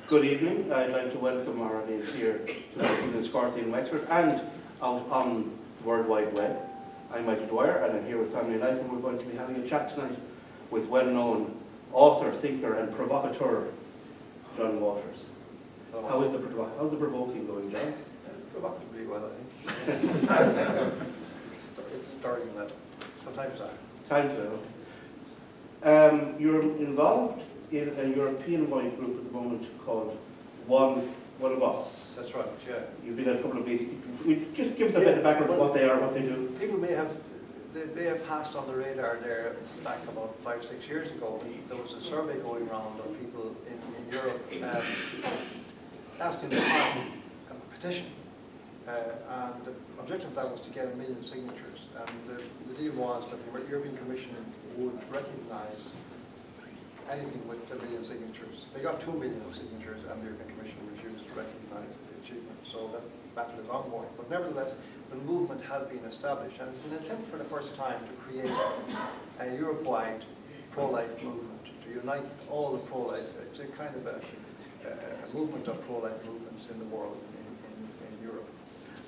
Good evening. I'd like to welcome our audience here to Enniscorthy in Wexford and out on the World Wide Web. I'm Michael Dwyer and I'm here with Family Life, and we're going to be having a chat tonight with well-known author, thinker and provocateur John Waters. How's the provoking going, John? Provocatively well, I think. It's starting that. Sometimes Time to. You're involved in a European-wide group at the moment called One of Us. That's right, yeah. You've been at a couple of meetings. Just give us a bit of background of what they are, what they do. People may have passed on the radar there back about 5-6 years ago. There was a survey going around of people in Europe asking to sign a petition. And the objective of that was to get 1 million signatures. And the deal was that the European Commission would recognise anything with 1 million signatures. They got 2 million signatures and the European Commission refused to recognise the achievement. So that battle is ongoing. But nevertheless, the movement has been established, and it's an attempt for the first time to create a Europe-wide pro-life movement, to unite all the pro-life. It's a kind of a movement of pro-life movements in the world, in Europe.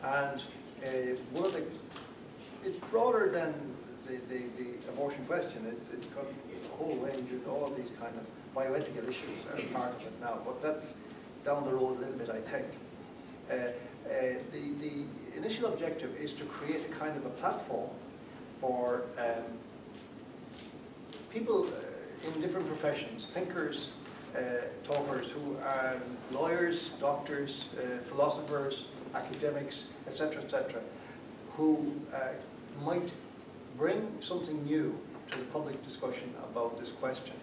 And it's broader than the abortion question. It's got a whole range of all these kind of bioethical issues are part of it now, but that's down the road a little bit, I think. The initial objective is to create a kind of a platform for people in different professions, thinkers, talkers who are lawyers, doctors, philosophers, academics, etc., who might bring something new to the public discussion about this question.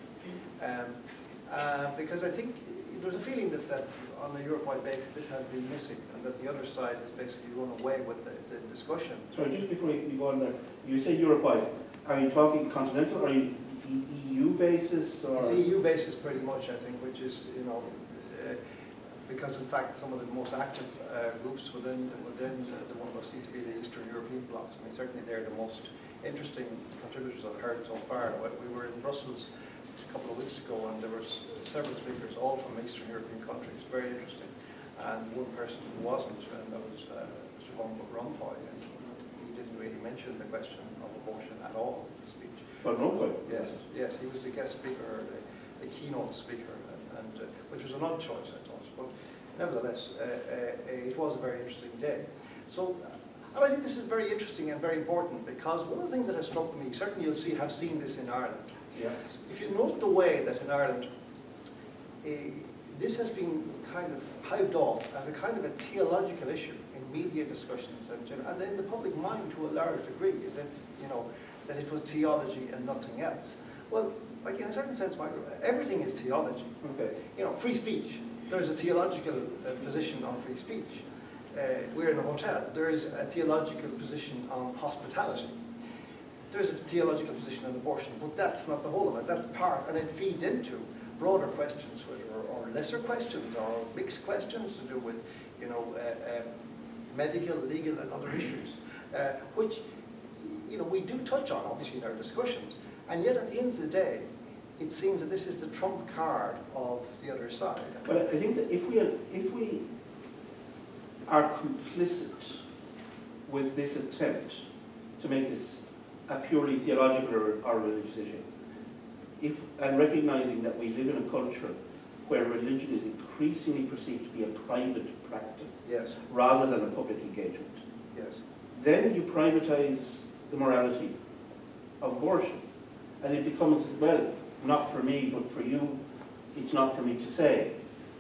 Because I think there's a feeling that on a Europe-wide basis this has been missing, and that the other side has basically run away with the discussion. Sorry, just before you go on there, you say Europe-wide. Are you talking continental or EU basis? Or? It's EU basis pretty much, I think, which is, because in fact some of the most active groups within the one of us seem to be the Eastern European blocs. I mean, certainly they're the most interesting contributors I've heard so far. We were in Brussels a couple of weeks ago, and there were several speakers, all from Eastern European countries, very interesting. And one person who wasn't, and that was Mr. Van Rompuy, and he didn't really mention the question of abortion at all in his speech. Van Rompuy? Yes, he was the guest speaker, the keynote speaker, and which was an odd choice, I thought. But nevertheless, it was a very interesting day. So, and I think this is very interesting and very important, because one of the things that has struck me, certainly you'll have seen this in Ireland. Yes. If you note the way that in Ireland, this has been kind of hived off as a kind of a theological issue in media discussions and in the public mind to a large degree, as if, that it was theology and nothing else. Well, like in a certain sense, Michael, everything is theology. Okay. Free speech. There's a theological position on free speech. We're in a hotel. There is a theological position on hospitality. There's a theological position on abortion, but that's not the whole of it. That's part, and it feeds into broader questions, or lesser questions, or mixed questions to do with, medical, legal, and other issues, which, we do touch on, obviously, in our discussions. And yet, at the end of the day, it seems that this is the trump card of the other side. Well, I think that if we are complicit with this attempt to make this a purely theological or religious issue, and recognizing that we live in a culture where religion is increasingly perceived to be a private practice, yes, rather than a public engagement, yes, then you privatize the morality of abortion, and it becomes, well, not for me, but for you, it's not for me to say.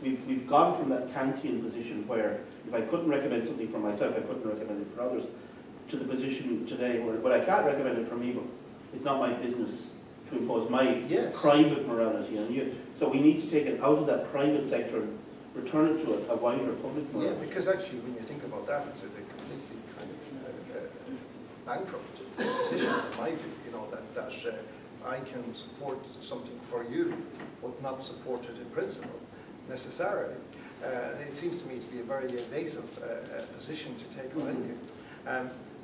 We've gone from that Kantian position where if I couldn't recommend something for myself, I couldn't recommend it for others, to the position today where, well, I can't recommend it for me, but it's not my business to impose my private morality on you. So we need to take it out of that private sector and return it to a wider public morality. Yeah, because actually when you think about that, it's a completely kind of bankrupt position, in my view, that I can support something for you, but not support it in principle, necessarily. It seems to me to be a very evasive position to take on anything.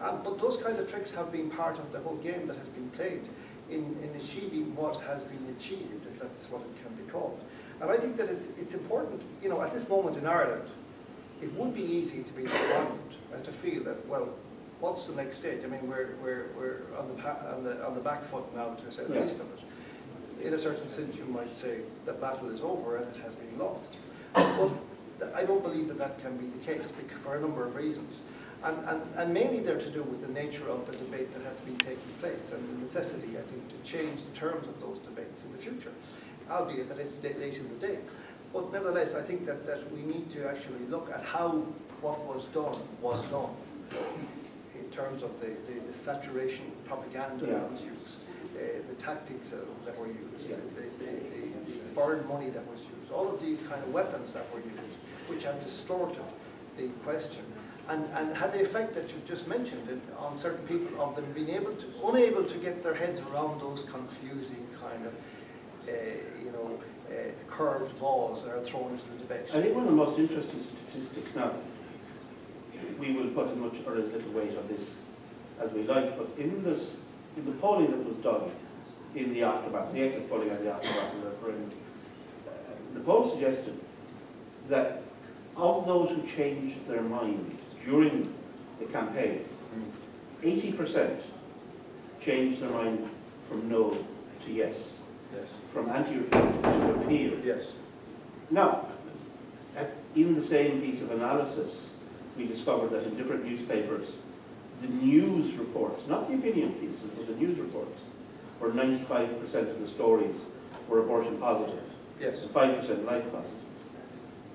But those kind of tricks have been part of the whole game that has been played in achieving what has been achieved, if that's what it can be called. And I think that it's important, you know, at this moment in Ireland, it would be easy to be despondent and to feel that, well, what's the next stage? I mean, we're on the back foot now, to say the least of it. In a certain sense, you might say the battle is over and it has been lost. But I don't believe that that can be the case for a number of reasons. And mainly they're to do with the nature of the debate that has been taking place and the necessity, I think, to change the terms of those debates in the future, albeit that it's late in the day. But nevertheless, I think that we need to actually look at how what was done in terms of the saturation propaganda that was used, the tactics that were used, the foreign money that was used, all of these kind of weapons that were used, which have distorted the question and had the effect that you've just mentioned on certain people, of them being unable to get their heads around those confusing kind of curved balls that are thrown into the debate. I think one of the most interesting statistics now, we will put as much or as little weight on this as we like, but in the polling that was done in the aftermath, the exit polling and the aftermath of the referendum, the poll suggested that of those who changed their mind during the campaign, 80% changed their mind from no to yes. Yes. From anti-repeal to repeal. Yes. Now, in the same piece of analysis, we discovered that in different newspapers, the news reports, not the opinion pieces, but the news reports, where 95% of the stories were abortion positive. Yes. And 5% life positive.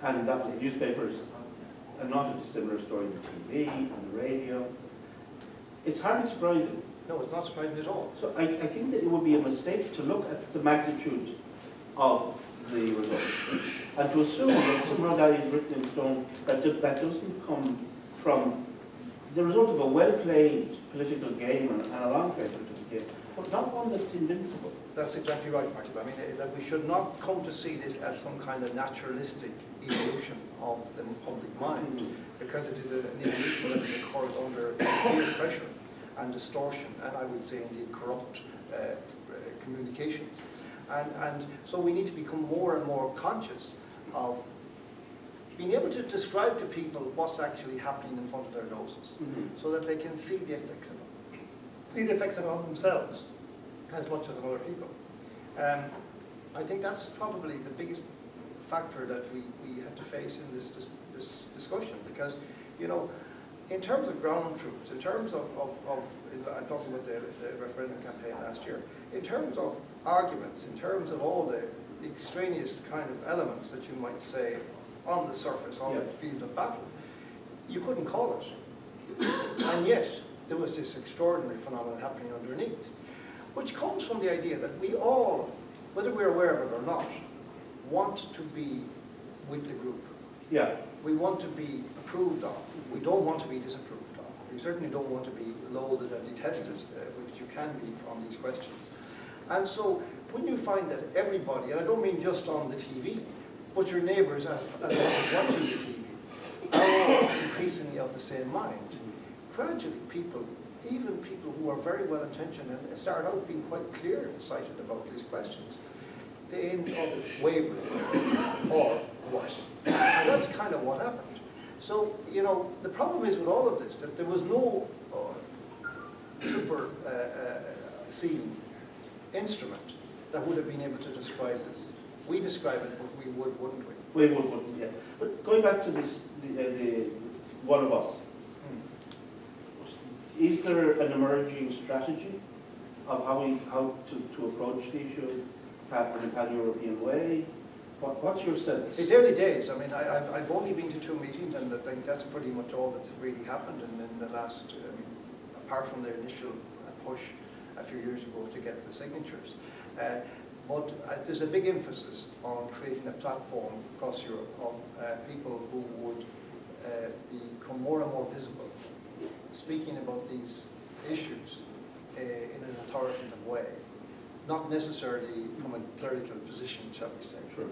And that was the newspapers, and not a dissimilar story on the TV and the radio. It's hardly surprising. No, it's not surprising at all. So I think that it would be a mistake to look at the magnitude of the result and to assume that somehow that is written in stone, that doesn't come from the result of a well-played political game and a long-played political game, but not one that's invincible. That's exactly right, Michael. I mean, that we should not come to see this as some kind of naturalistic evolution of the public mind, because it is an evolution that has occurred under severe pressure and distortion, and I would say indeed corrupt communications. And so we need to become more and more conscious of being able to describe to people what's actually happening in front of their noses, so that they can see the effects of it. See the effects of it on themselves as much as on other people. I think that's probably the biggest factor that we have to face in this discussion, because, you know, in terms of ground troops, in terms of I'm talking about the referendum campaign last year, in terms of arguments, in terms of all the extraneous kind of elements that you might say on the surface, on the field of battle, you couldn't call it. And yet, there was this extraordinary phenomenon happening underneath, which comes from the idea that we all, whether we're aware of it or not, want to be with the group. Yeah. We want to be approved of. We don't want to be disapproved of. We certainly don't want to be loathed and detested, which you can be from these questions. And so when you find that everybody, and I don't mean just on the TV, but your neighbours as watching the TV, are all increasingly of the same mind, gradually people, even people who are very well intentioned and start out being quite clear-sighted about these questions, they end up wavering or worse. And that's kind of what happened. So, you know, the problem is with all of this that there was no super seeing instrument that would have been able to describe this. We describe it, but we would, wouldn't we? We would, wouldn't, yeah. But going back to this, the one of us, is there an emerging strategy of how to approach the issue in a pan-European way? What's your sense? It's early days. I mean, I've only been to 2 meetings, and I think that's pretty much all that's really happened in the last, apart from the initial push a few years ago to get the signatures. But there's a big emphasis on creating a platform across Europe of people who would become more and more visible, speaking about these issues in an authoritative way, not necessarily from a clerical position, shall we say. Sure.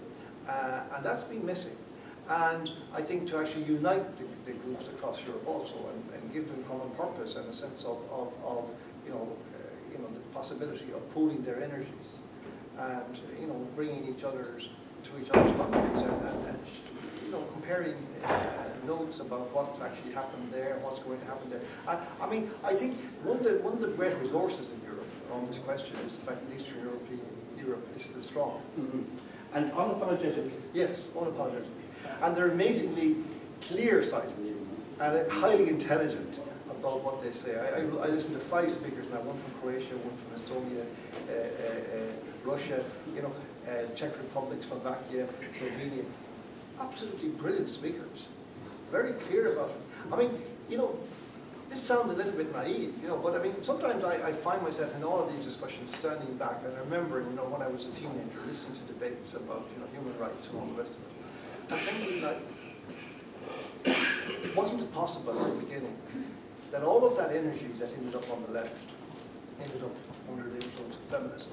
And that's been missing. And I think to actually unite the groups across Europe also and give them common purpose and a sense of the possibility of pooling their energies and bringing each other's to each other's countries and you know, comparing notes about what's actually happened there, what's going to happen there. I mean, I think one of the great resources in Europe on this question is the fact that Eastern Europe is still strong. Mm-hmm. And unapologetic. Yes, unapologetic. And they're amazingly clear-sighted and highly intelligent about what they say. I listened to 5 speakers now, one from Croatia, one from Estonia, Russia, you know, Czech Republic, Slovakia, Slovenia. Absolutely brilliant speakers. Very clear about it. I mean, you know, this sounds a little bit naive, you know, but I mean, sometimes I find myself in all of these discussions standing back and I remember, you know, when I was a teenager listening to debates about, you know, human rights and all the rest of it. And thinking like, wasn't it possible at the beginning that all of that energy that ended up on the left ended up under the influence of feminism?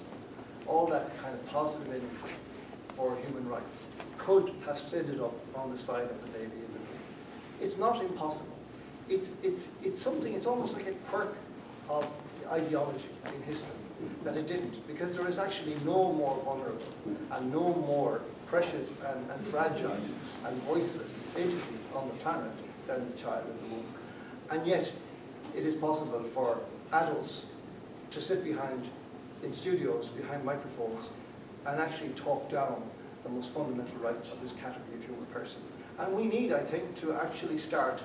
All that kind of positive energy for human rights could have ended up on the side of the baby in the room. It's not impossible. It's something, it's almost like a quirk of ideology in history, that it didn't, because there is actually no more vulnerable and no more precious and fragile and voiceless entity on the planet than the child in the womb. And yet, it is possible for adults to sit in studios, behind microphones, and actually talk down the most fundamental rights of this category of human person. And we need, I think, to actually start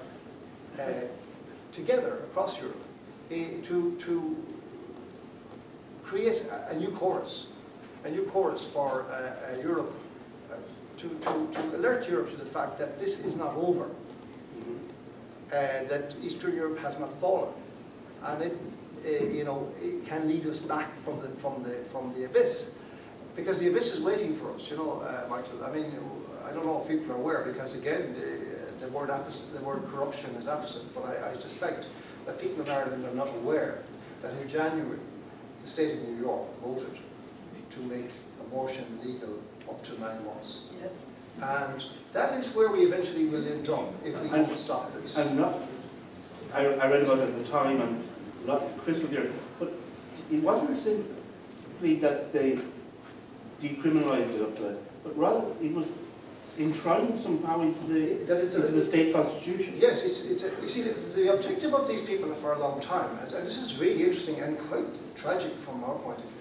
together across Europe to create a new chorus for Europe, to alert Europe to the fact that this is not over, that Eastern Europe has not fallen, and it, you know, it can lead us back from the abyss, because the abyss is waiting for us. You know, Michael. I mean, I don't know if people are aware, because again, the word corruption is opposite, but I suspect that people in Ireland are not aware that in January, the state of New York voted to make abortion legal up to 9 months. Yep. And that is where we eventually will end up if we don't stop this. And I read about it at the time, and not crystal clear, but it wasn't simply that they decriminalised it up there, but rather it was enshrined somehow into the state constitution. Yes, you see, the objective of these people for a long time, and this is really interesting and quite tragic from our point of view.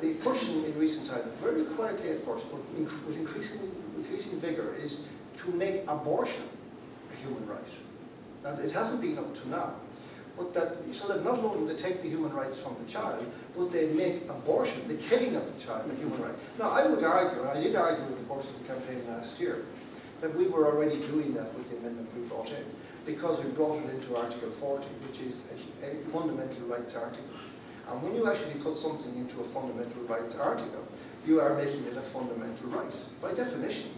The push in recent times, very quietly at first, but with increasing vigour, is to make abortion a human right. And it hasn't been up to now. But so that not only they take the human rights from the child, but they make abortion, the killing of the child, a human right. Now, I would argue, and I did argue in the course of the campaign last year, that we were already doing that with the amendment we brought in, because we brought it into Article 40, which is a fundamental rights article. And when you actually put something into a fundamental rights article, you are making it a fundamental right, by definition.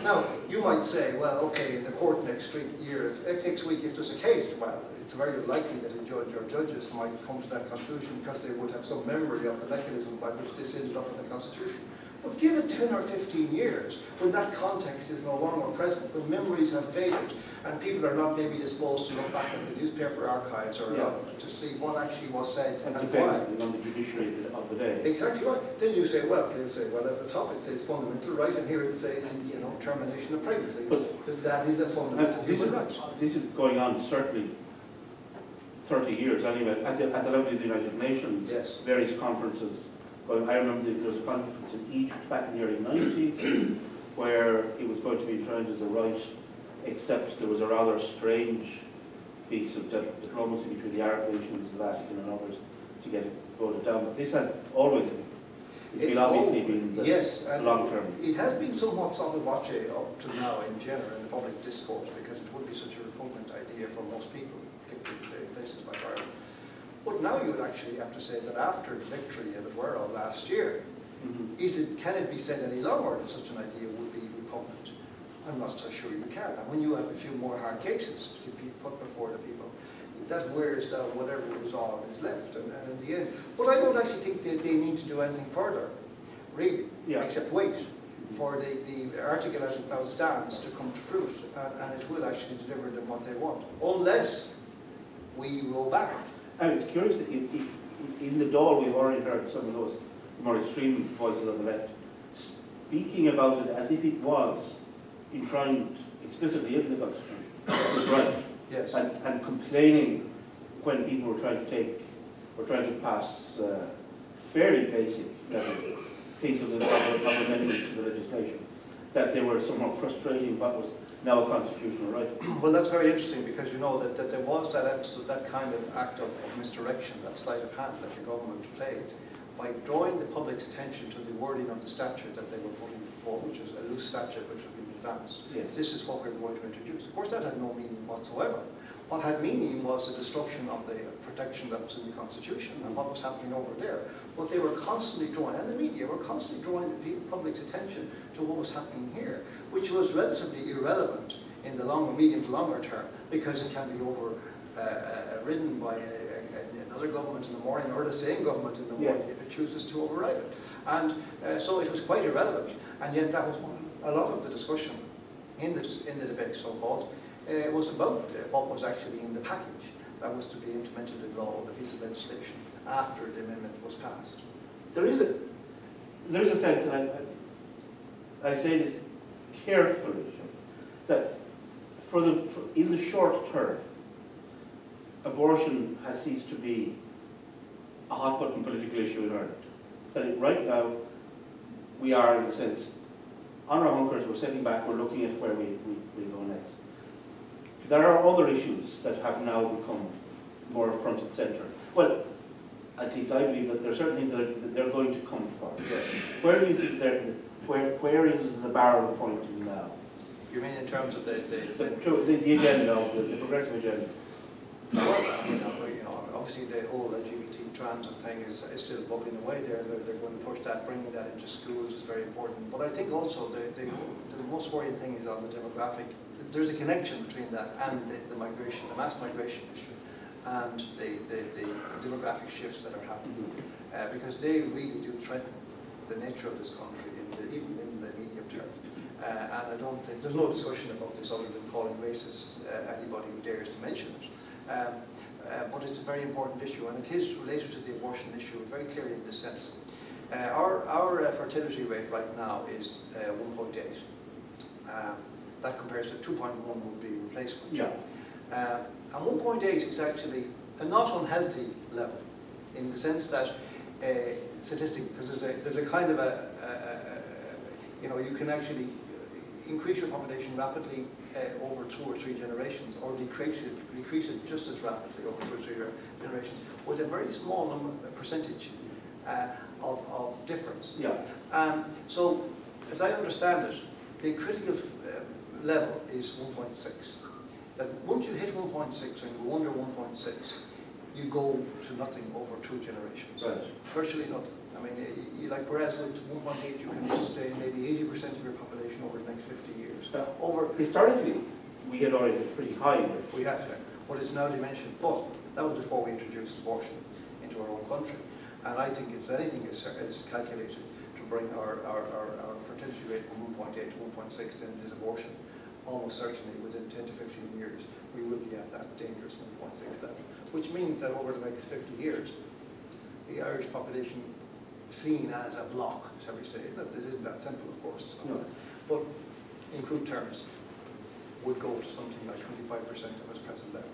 Now, you might say, well, okay, in the court next week, if there's a case, well, it's very likely that a judge or judges might come to that conclusion because they would have some memory of the mechanism by which this ended up in the Constitution. But give it 10 or 15 years, when that context is no longer present, when memories have faded, and people are not maybe disposed to look back at the newspaper archives or to see what actually was said and why. On the judiciary of the day. Exactly right. Then you say, well, at the top it says fundamental right, and here it says, you know, termination of pregnancy. But that is a fundamental human right. This is going on certainly 30 years anyway, at the level of the United Nations, yes. Various conferences. Well, I remember there was a conference in Egypt back in the early 90s where it was going to be enshrined as a right, except there was a rather strange piece of diplomacy between the Arab nations, the Vatican and others to get it voted down. But this has always been the long term. It has been somewhat sotto voce up to now in general in the public discourse, because it would be such a repugnant idea for most people, particularly in places like Ireland. But now you would actually have to say that after the victory, as it were, of last year, can it be said any longer that such an idea would be repugnant? I'm not so sure you can. And when you have a few more hard cases to be put before the people, that wears down whatever resolve is left, and in the end. But I don't actually think that they need to do anything further, really, except wait for the article as it now stands to come to fruit, and it will actually deliver them what they want, unless we roll back. And it's curious that in the Dáil we've already heard some of those more extreme voices on the left speaking about it as if it was enshrined explicitly in the Constitution was right. Yes. And complaining when people were trying to pass fairly basic pieces of amendment to the legislation, that they were somewhat frustrating what was now a constitutional right. Well, that's very interesting, because you know that there was that kind of act of misdirection, that sleight of hand that the government played by drawing the public's attention to the wording of the statute that they were putting before, which is a loose statute which had been advanced. Yes. This is what we're going to introduce. Of course, that had no meaning whatsoever. What had meaning was the destruction of the protection that was in the Constitution and what was happening over there. But they were constantly drawing, and the media were constantly drawing the public's attention to what was happening here, which was relatively irrelevant in the medium to longer term, because it can be ridden by another government in the morning, or the same government in the morning, if it chooses to override it. And so it was quite irrelevant, and yet that was a lot of the discussion in the debate, so-called, was about what was actually in the package that was to be implemented in law, the piece of legislation, after the amendment was passed. There is a sense, and I say this carefully, that in the short term, abortion has ceased to be a hot button political issue in Ireland. That right now we are, in a sense, on our hunkers, we're sitting back, we're looking at where we go next. There are other issues that have now become more front and centre. Well, at least I believe that there are certain things that they're going to come for. Where do you think where is the barrel pointing now? You mean in terms of the agenda, the progressive agenda? Well, obviously the whole LGBT trans thing is still bubbling away there. They're going to push that, bringing that into schools is very important. But I think also the most worrying thing is on the demographic. There's a connection between that and the migration, the mass migration issue, and the demographic shifts that are happening, because they really do threaten the nature of this country, even in the medium term. And I don't think, there's no discussion about this other than calling racist anybody who dares to mention it. But it's a very important issue, and it is related to the abortion issue very clearly in this sense. Our fertility rate right now is 1.8. That compares to 2.1 would be replacement. Yeah. And 1.8 is actually a not unhealthy level, in the sense that statistically, because there's a kind of you can actually increase your population rapidly over 2 or 3 generations, or decrease it just as rapidly over 2 or 3 generations, with a very small percentage of difference. Yeah. So, as I understand it, the critical level is 1.6. That once you hit 1.6 and you go under 1.6, you go to nothing over 2 generations. Right. Virtually nothing. I mean, whereas with 1.8 you can sustain maybe 80% of your population over the next 50 years. Historically, we had already been pretty high. We had, but it's now dimensioned. But that was before we introduced abortion into our own country. And I think if anything is calculated to bring our fertility rate from 1.8 to 1.6, then it is abortion. Almost certainly within 10 to 15 years, we will be at that dangerous 1.6 level. Which means that over the next 50 years, the Irish population, seen as a block, shall we say, this isn't that simple, of course, it's not. No. But in crude terms, would go to something like 25% of its present level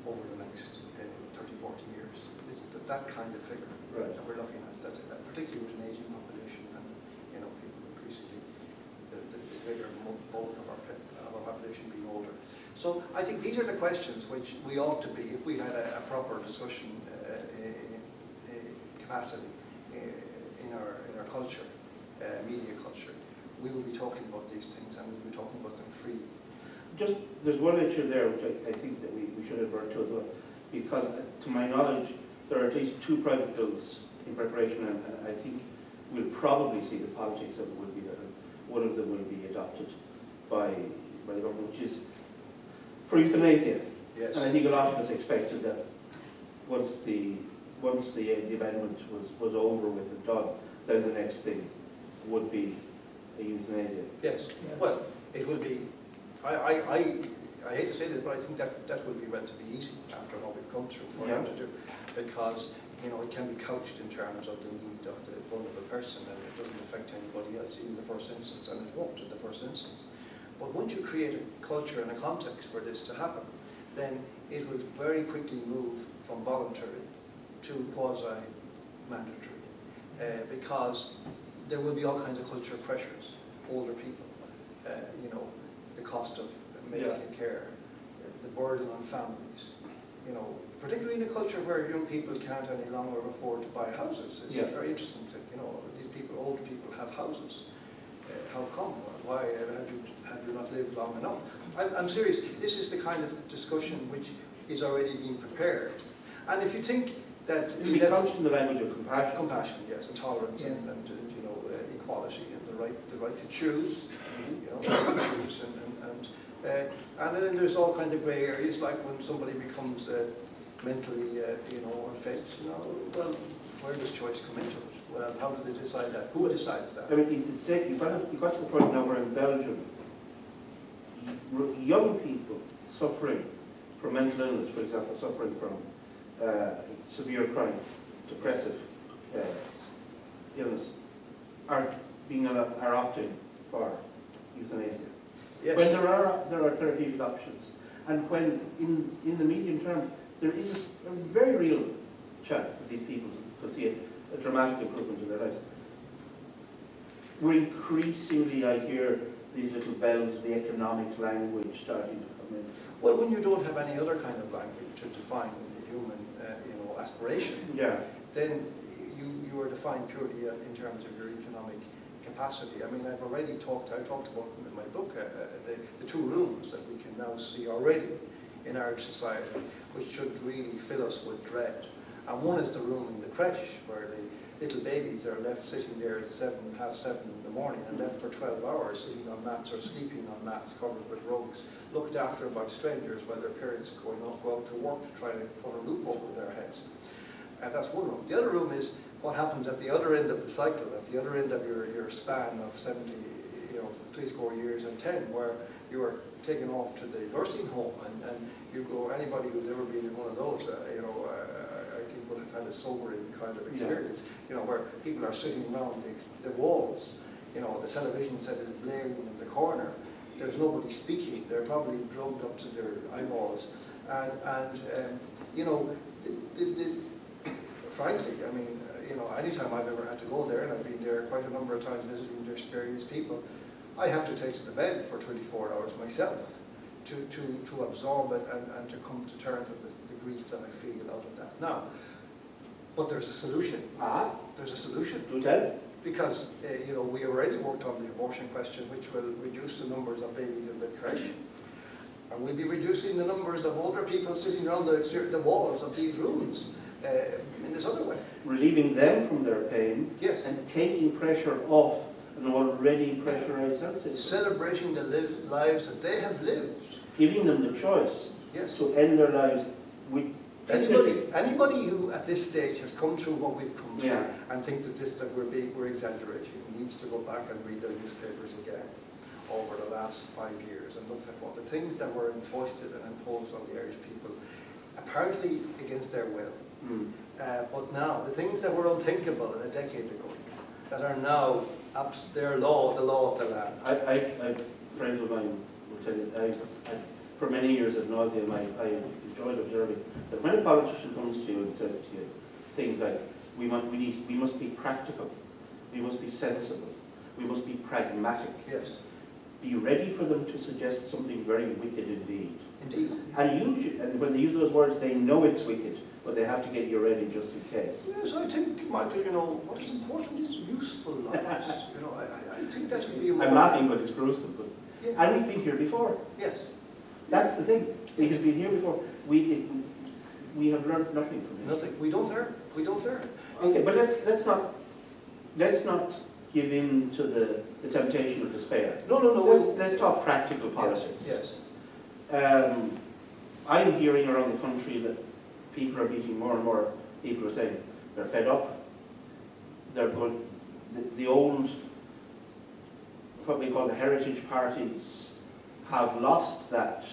over the next 30, 40 years. It's that kind of figure that we're looking at, particularly with an aging population and people increasingly, the greater bulk of our population being older. So I think these are the questions which we ought to be, if we had a proper discussion capacity in our culture, media culture, we will be talking about these things, and we will be talking about them freely. Just, there's one issue there which I think that we should advert to as well, because to my knowledge, there are at least 2 private bills in preparation, and I think we'll probably see the politics of it will be that one of them will be adopted by the government, which is for euthanasia. Yes. And I think a lot of us expected that once the amendment was over with and done, then the next thing would be a euthanasia. Yes. Yeah. Well, it will be. I hate to say this, but I think that will be relatively easy after what we've come through for them to do, because you know, it can be couched in terms of the need of the vulnerable person, and it doesn't affect anybody else in the first instance, and it won't in the first instance. But once you create a culture and a context for this to happen, then it will very quickly move from voluntary to quasi-mandatory, because there will be all kinds of cultural pressures, older people, you know, the cost of medical care, the burden on families, you know, particularly in a culture where young people can't any longer afford to buy houses. It's very interesting to, you know, these people, older people have houses. How come? Why have you not lived long enough? I'm serious. This is the kind of discussion which is already being prepared. And if you think that... It becomes in the language of compassion. Compassion, yes, and tolerance, and you know, equality, and the right to choose, you know, the right to choose, and then there's all kinds of grey areas, like when somebody becomes mentally, you know, unfit, you know, well, where does choice come into it? Well, how do they decide that? Who decides that? I mean, you've got to the point now where in Belgium, young people suffering from mental illness, for example, suffering from severe chronic depressive illness, are opting for euthanasia. Yes. When there are therapeutic options, and when in the medium term there is a very real chance that these people could see a dramatic improvement in their lives. We're increasingly, I hear these little bells of the economic language starting to come in. Well, when you don't have any other kind of language to define the human, you know, aspiration, then you are defined purely in terms of your economic capacity. I mean, I talked about them in my book, the two rooms that we can now see already in Irish society, which should really fill us with dread. And one is the room in the creche, where the little babies are left sitting there at 7:30 in the morning, and left for 12 hours sitting on mats or sleeping on mats covered with rugs, looked after by strangers while their parents go out to work to try to put a roof over their heads. And that's one room. The other room is what happens at the other end of the cycle, at the other end of your span of 70, you know, 3 years and 10, where you are taken off to the nursing home, and you go, anybody who's ever been in one of those, you know, I think will have had a sobering kind of experience, you know, where people are sitting around the walls, you know, the television set is blaring in the corner, there's nobody speaking, they're probably drugged up to their eyeballs, and you know, frankly, I mean, you know, anytime I've ever had to go there, and I've been there quite a number of times visiting various people, I have to take to the bed for 24 hours myself to absorb it and to come to terms with the grief that I feel out of that. Now, but there's a solution. There's a solution. Do tell. Because, you know, we already worked on the abortion question, which will reduce the numbers of babies in the creche. And we'll be reducing the numbers of older people sitting around the walls of these rooms in this other way. Relieving them from their pain, yes, and taking pressure off an already pressurized health system. Celebrating the lives that they have lived. Giving them the choice, yes, to end their lives with anybody who at this stage has come through what we've come through, and thinks that we're exaggerating, needs to go back and read their newspapers again over the last 5 years and look at what the things that were foisted and imposed on the Irish people, apparently against their will. But now, the things that were unthinkable a decade ago, that are now the law of the land. I friends of mine will tell you, for many years ad nauseum, I enjoyed observing that when a politician comes to you and says to you things like, we must be practical, we must be sensible, we must be pragmatic. Yes. Be ready for them to suggest something very wicked indeed. Indeed. And when they use those words, they know it's wicked, but they have to get you ready just in case. Yes, I think, Michael, you know, what is important is useful lives. You know, I think that would be more... I'm laughing, but it's gruesome. But, and we've been here before. Yes. That's the thing. We have been here before. We have learned nothing from it. Nothing. We don't learn. We don't learn. Okay, but let's not give in to the temptation of despair. No. Let's talk practical politics. Yes. I'm hearing around the country that people are meeting more and more. People are saying they're fed up. They're going. The old, what we call the heritage parties, have lost that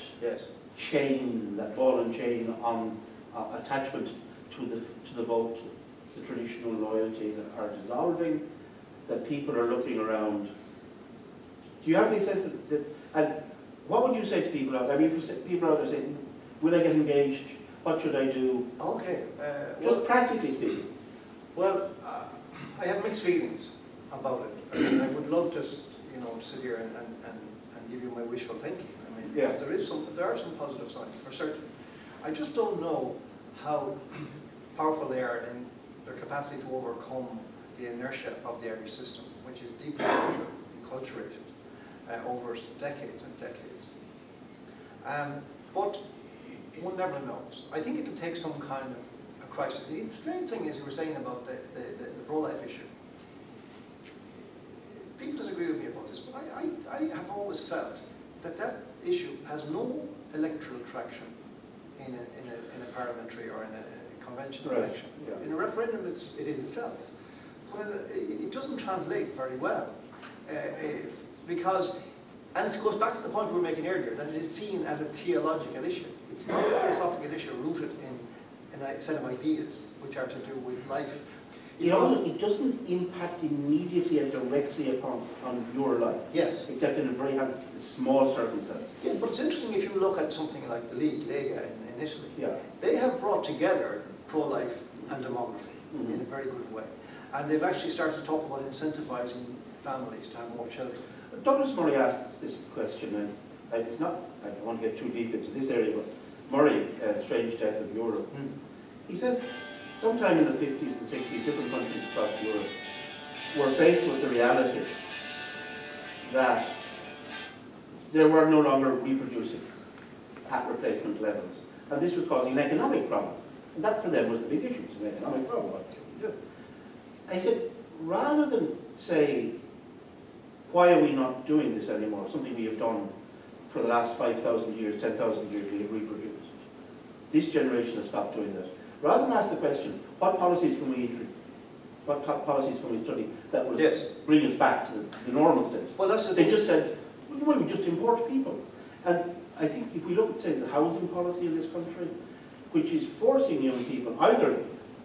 chain, that ball and chain on attachment to the vote, the traditional loyalties are dissolving, that people are looking around. Do you have any sense and what would you say to people out there? I mean, if people out there saying, will I get engaged? What should I do? Okay. Just practically speaking. Well, I have mixed feelings about it. I mean, I would love to, sit here and give you my wishful thinking. I mean, yeah. there are some positive signs, for certain. I just don't know how powerful they are in their capacity to overcome the inertia of the Irish system, which is deeply enculturated over decades and decades. But one never knows. I think it'll take some kind of a crisis. The strange thing is, you were saying about the pro-life issue. People disagree with me about this, but I have always felt that issue has no electoral traction in a parliamentary or in a conventional election. Yeah. In a referendum, it is itself. But it doesn't translate very well. Because, and it goes back to the point we were making earlier, that it is seen as a theological issue. It's not a philosophical issue rooted in a set of ideas which are to do with life. It doesn't impact immediately and directly upon your life. Yes. Except in a very small circumstance. Yeah, but it's interesting if you look at something like the League, Lega in Italy. Yeah. They have brought together pro-life and demography in a very good way. And they've actually started to talk about incentivizing families to have more children. Douglas Murray asked this question, and it's not, I don't want to get too deep into this area, but Murray, Strange Death of Europe, he says, sometime in the 50s and 60s, different countries across Europe were faced with the reality that they were no longer reproducing at replacement levels. And this was causing an economic problem. And that for them was the big issue, it's an economic problem. What can we do? And he said, rather than say, why are we not doing this anymore, something we have done for the last 5,000 years, 10,000 years, we have reproduced. This generation has stopped doing that. Rather than ask the question, what policies can we study that will bring us back to the normal state? Well, that's the they thing. just said, well, we just import people. And I think if we look at, say, the housing policy in this country, which is forcing young people either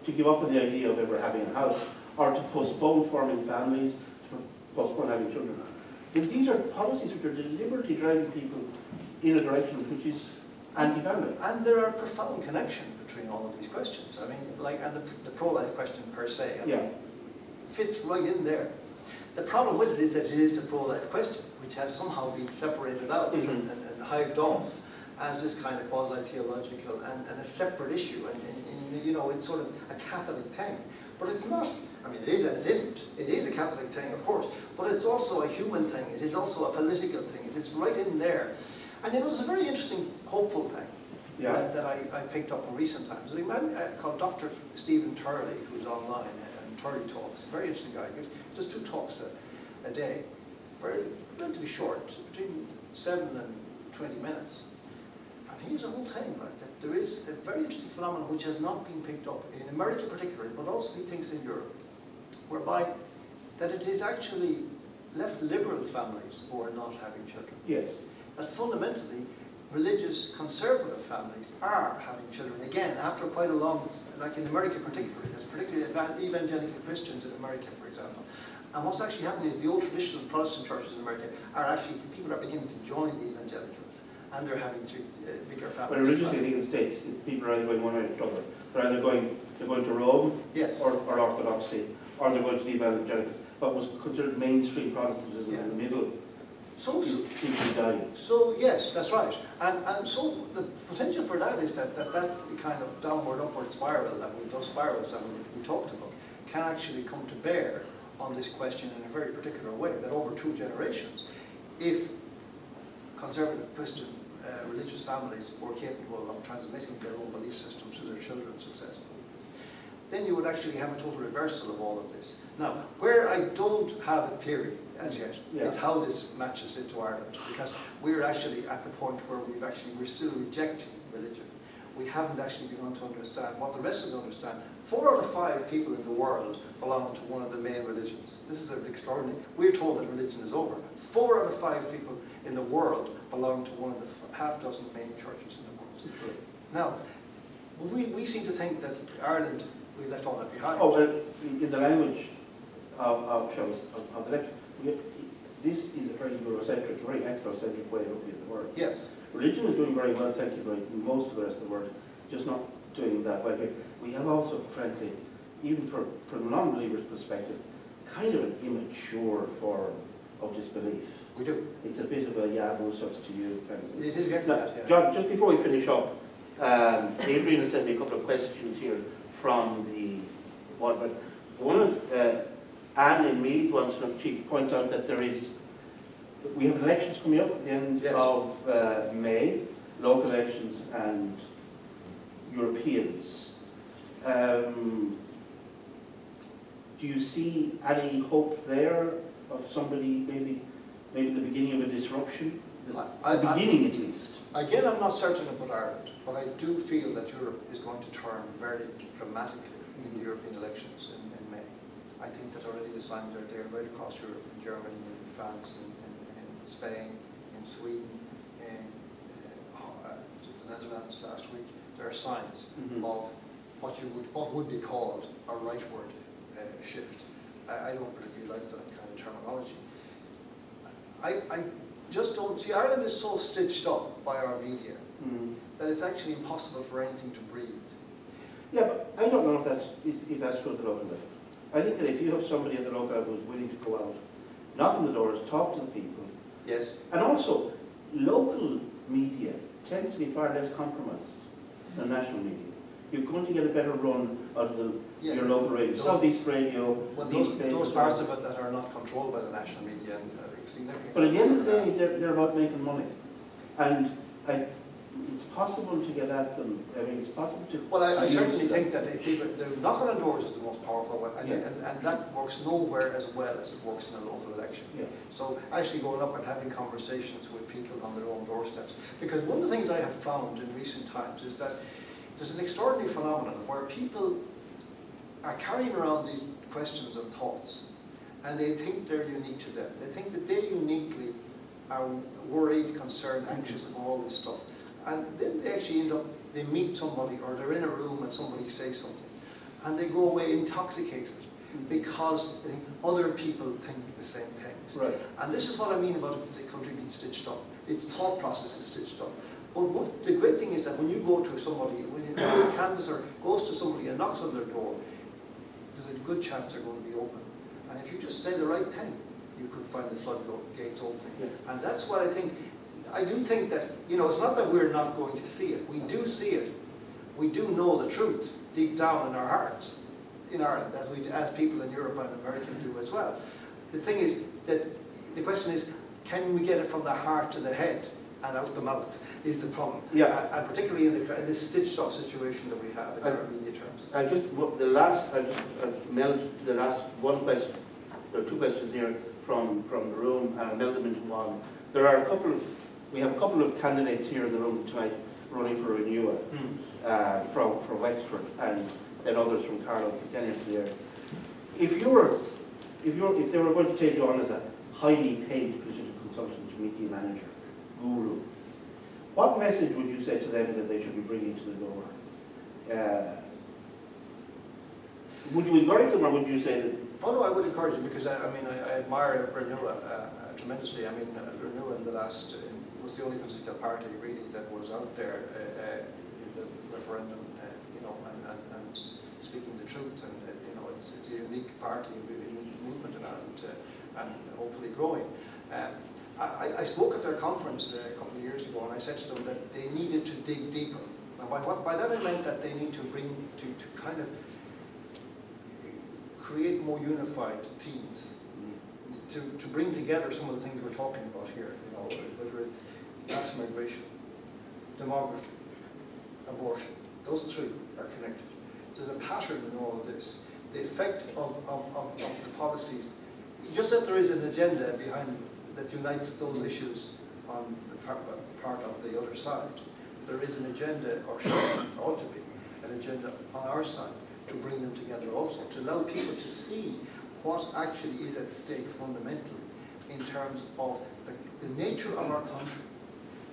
to give up on the idea of ever having a house or to postpone forming families, to postpone having children. And these are policies which are deliberately driving people in a direction which is anti-family. And there are profound connections between all of these questions. I mean, and the pro-life question per se, fits right in there. The problem with it is that it is the pro-life question, which has somehow been separated out and hived off as this kind of quasi-theological and a separate issue. And it's sort of a Catholic thing. But it's not. I mean, it is and it isn't. It is a Catholic thing, of course, but it's also a human thing. It is also a political thing. It is right in there. And there's a very interesting, hopeful thing that I picked up in recent times. There's a man called Dr. Stephen Turley, who's online, and Turley Talks. A very interesting guy. He gives just 2 talks a day, very relatively short, between 7 and 20 minutes. And he has a whole thing like that. There is a very interesting phenomenon which has not been picked up in America particularly, but also he thinks in Europe, whereby that it is actually left liberal families who are not having children. Yes. That fundamentally, religious conservative families are having children. Again, after quite a long, like in America particularly, evangelical Christians in America, for example. And what's actually happening is the old traditional Protestant churches in America are actually, people are beginning to join the evangelicals. And they're having bigger families. But religiously, I think in the States, people are either going one way or the other. They're either going to Rome or Orthodoxy, or they're going to the evangelicals. But was considered mainstream Protestantism in the middle. So yes, that's right. And so the potential for that is that kind of downward, upward spiral, those spirals that we talked about, can actually come to bear on this question in a very particular way, that over 2 generations, if conservative Christian religious families were capable of transmitting their own belief systems to their children successfully, then you would actually have a total reversal of all of this. Now, where I don't have a theory as yet is how this matches into Ireland, because we're actually at the point where we're still rejecting religion. We haven't actually begun to understand what the rest of us understand. 4 out of 5 people in the world belong to one of the main religions. This is extraordinary. We're told that religion is over. 4 out of 5 people in the world belong to one of the half dozen main churches in the world. Now, we seem to think that Ireland we left all that behind. Oh, well, in the language of the left, this is a very Eurocentric, very ethnocentric way of looking at the world. Yes. Religion is doing very well, thank you, very most of the rest of the world, just not doing that well here. We have also, frankly, even from a non-believer's perspective, kind of an immature form of disbelief. We do. It's a bit of a no sucks to you kind of thing. It is getting that, yeah. John, just before we finish up, Adrian has sent me a couple of questions here from the one, but one of Anne in Meath wants to know, she points out that we have elections coming up at the end of May, local elections and Europeans. Do you see any hope there of somebody, maybe the beginning of a disruption? Beginning at least. Again, I'm not certain about Ireland, but I do feel that Europe is going to turn very dramatically in the European elections in May. I think that already the signs are there right across Europe, in Germany, in France, in Spain, in Sweden, in the Netherlands last week. There are signs of what would be called a rightward shift. I don't particularly like that kind of terminology. I just don't see, Ireland is so stitched up by our media that it's actually impossible for anything to breathe. Yeah, but I don't know if that's true at the local level. I think that if you have somebody at the local level who's willing to go out, knock on the doors, talk to the people. Yes. And also, local media tends to be far less compromised than national media. You're going to get a better run out of your local radio, Southeast Radio. Well, those parts of it that are not controlled by the national media and significant. But at the end of the day, they're about making money, and it's possible to get at them. I mean, it's possible to. Well, I certainly think that if people, the knocking on doors is the most powerful one, and, Yeah. and that works nowhere as well as it works in a local election. Yeah. So actually going up and having conversations with people on their own doorsteps. Because one of the things I have found in recent times is that there's an extraordinary phenomenon where people are carrying around these questions and thoughts, and they think they're unique to them. They think that they uniquely are worried, concerned, anxious about all this stuff. And then they actually end up, they meet somebody or they're in a room and somebody says something, and they go away intoxicated because other people think the same things. Right. And this is what I mean about the country being stitched up. Its thought process is stitched up. But the great thing is that when you go to somebody, when a canvasser goes to somebody and knocks on their door, there's a good chance they're going to be open. And if you just say the right thing, you could find the floodgates opening. Yeah. And that's what I think. I do think that, it's not that we're not going to see it. We do see it. We do know the truth deep down in our hearts in Ireland, as people in Europe and America do as well. The thing is that the question is, can we get it from the heart to the head and out the mouth is the problem. Yeah. And particularly in this stitched up situation that we have in our media terms. I melded the last one question. There are two questions here from the room, and I melded them into one. We have a couple of candidates here in the room tonight running for renewal from Wexford, and then others from Carlow, Kilkenny there. If they were going to take you on as a highly paid political consultant, media manager, guru, what message would you say to them that they should be bringing to the door? Would you encourage them, or would you say that? Oh no, I would encourage them, because I admire Renua tremendously. I mean, Renua in the last was the only political party really that was out there in the referendum, and speaking the truth, and it's a unique party, a unique movement in Ireland, and hopefully growing. I spoke at their conference a couple of years ago, and I said to them that they needed to dig deeper. And by that I meant that they need to kind of create more unified teams, to bring together some of the things we're talking about here, whether it's mass migration, demography, abortion. Those three are connected. There's a pattern in all of this. The effect of the policies, just as there is an agenda behind that unites those issues on the part of the other side, there is an agenda, or ought to be, an agenda on our side to bring them together also, to allow people to see what actually is at stake fundamentally in terms of the nature of our country.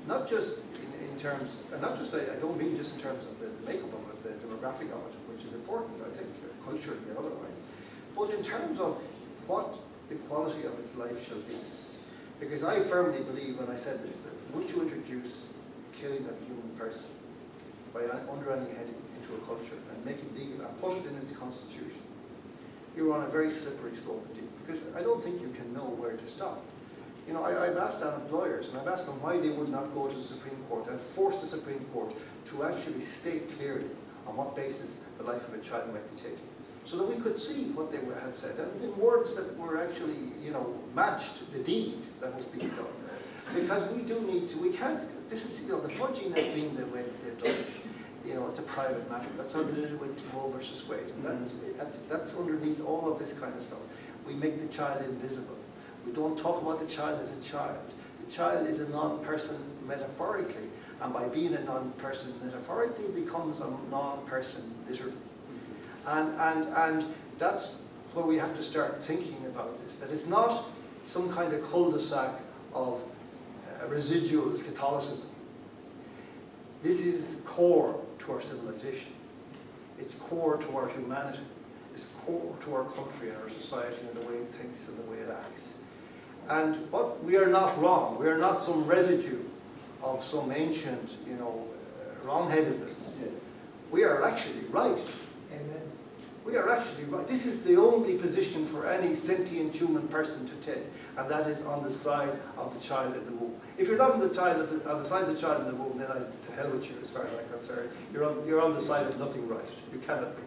Not just in terms, and not just, I don't mean just in terms of the makeup of it, the demographic of it, which is important, I think, culturally and otherwise. But in terms of what the quality of its life shall be, because I firmly believe, when I said this, that once you introduce killing of a human person under any heading into a culture and make it legal and put it in its constitution, you're on a very slippery slope indeed, because I don't think you can know where to stop. You know, I've asked employers, and I've asked them why they would not go to the Supreme Court and force the Supreme Court to actually state clearly on what basis the life of a child might be taken, so that we could see what they had said, and in words that were actually, you know, matched the deed that was being done. Because we do need to, we can't, this is, you know, the fudging has been the way that they've done it. You know, it's a private matter. That's how they did it with Roe versus Wade. And that's underneath all of this kind of stuff. We make the child invisible. We don't talk about the child as a child. The child is a non-person metaphorically, and by being a non-person metaphorically becomes a non-person literally. And that's where we have to start thinking about this, that it's not some kind of cul-de-sac of residual Catholicism. This is core to our civilization. It's core to our humanity. It's core to our country and our society and the way it thinks and the way it acts. And but we are not wrong. We are not some residue of some ancient, you know, wrong-headedness. We are actually right. Amen. We are actually right. This is the only position for any sentient human person to take, and that is on the side of the child in the womb. If you're not on the side of the child in the womb, then to hell with you, as far as I'm concerned. You're on the side of nothing right. You cannot be.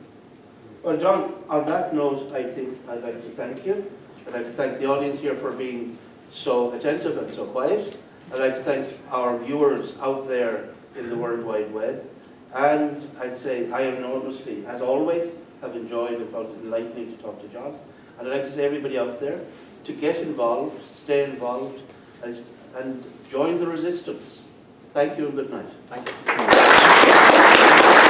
Well, John, on that note, I think I'd like to thank you. I'd like to thank the audience here for being so attentive and so quiet. I'd like to thank our viewers out there in the World Wide Web. And I'd say I enormously, as always, have enjoyed and found it enlightening to talk to John. And I'd like to say everybody out there to get involved, stay involved, and join the resistance. Thank you and good night. Thank you.